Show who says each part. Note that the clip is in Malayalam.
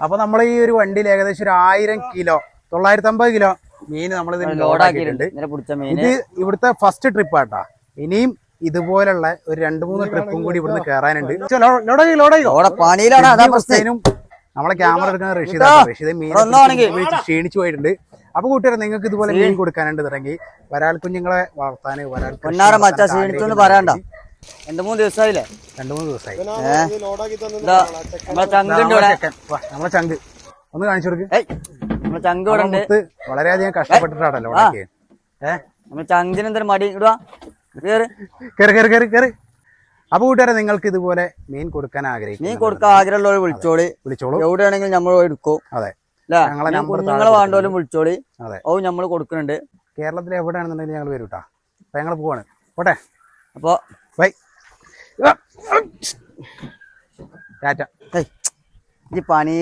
Speaker 1: അപ്പൊ നമ്മൾ ഈ ഒരു വണ്ടിയിൽ ഏകദേശം ഒരു 1000 കിലോ 950 കിലോ മീൻ നമ്മൾ ലോഡാക്കിയിട്ടുണ്ട്. ഇത് ഇവിടുത്തെ ഫസ്റ്റ് ട്രിപ്പ് ആട്ടാ. ഇനിയും ഇതുപോലുള്ള ഒരു 2-3 ട്രിപ്പും കൂടി ഇവിടുന്ന് കയറാനുണ്ട്. നമ്മളെ ക്യാമറ എടുക്കുന്ന റഷീദ് മീൻ ക്ഷീണിച്ചു പോയിട്ടുണ്ട്. അപ്പൊ കൂട്ടുകാരെ നിങ്ങൾക്ക് ഇതുപോലെ മീൻ കൊടുക്കാനുണ്ട് തുടങ്ങി വരാൽ കുഞ്ഞുങ്ങളെ വളർത്താന്
Speaker 2: പറയണ്ട. 2-3 ദിവസമായില്ലേ?
Speaker 1: 2-3 ദിവസമായി. നമ്മളെ ചങ്ക് ഒന്ന് കാണിച്ചു കൊടുക്ക്. വളരെയധികം കഷ്ടപ്പെട്ടിട്ടാണല്ലോ
Speaker 2: ചങ്കിന് എന്തൊരു മടി ഇടുക.
Speaker 1: കേറി. അപ്പൊ കൂട്ടുകാരെ നിങ്ങൾക്ക് ഇതുപോലെ മീൻ കൊടുക്കാൻ ആഗ്രഹിക്കും,
Speaker 2: മീൻ കൊടുക്കാൻ ആഗ്രഹമുള്ളവർ വിളിച്ചോളൂ. എവിടെയാണെങ്കിലും നമ്മൾ എടുക്കും.
Speaker 1: അതെ,
Speaker 2: കുഞ്ഞുങ്ങളെ വേണ്ടോലും വിളിച്ചോളി. ഓ നമ്മള് കൊടുക്കുന്നുണ്ട്.
Speaker 1: കേരളത്തിൽ എവിടെയാണെന്നുണ്ടെങ്കിൽ ഞങ്ങൾ വരും കേട്ടാ. അപ്പൊ ഞങ്ങൾ പോവാണ്. പോട്ടെ.
Speaker 2: അപ്പൊ
Speaker 1: ബൈ. ടാറ്റ.
Speaker 2: ഈ പണി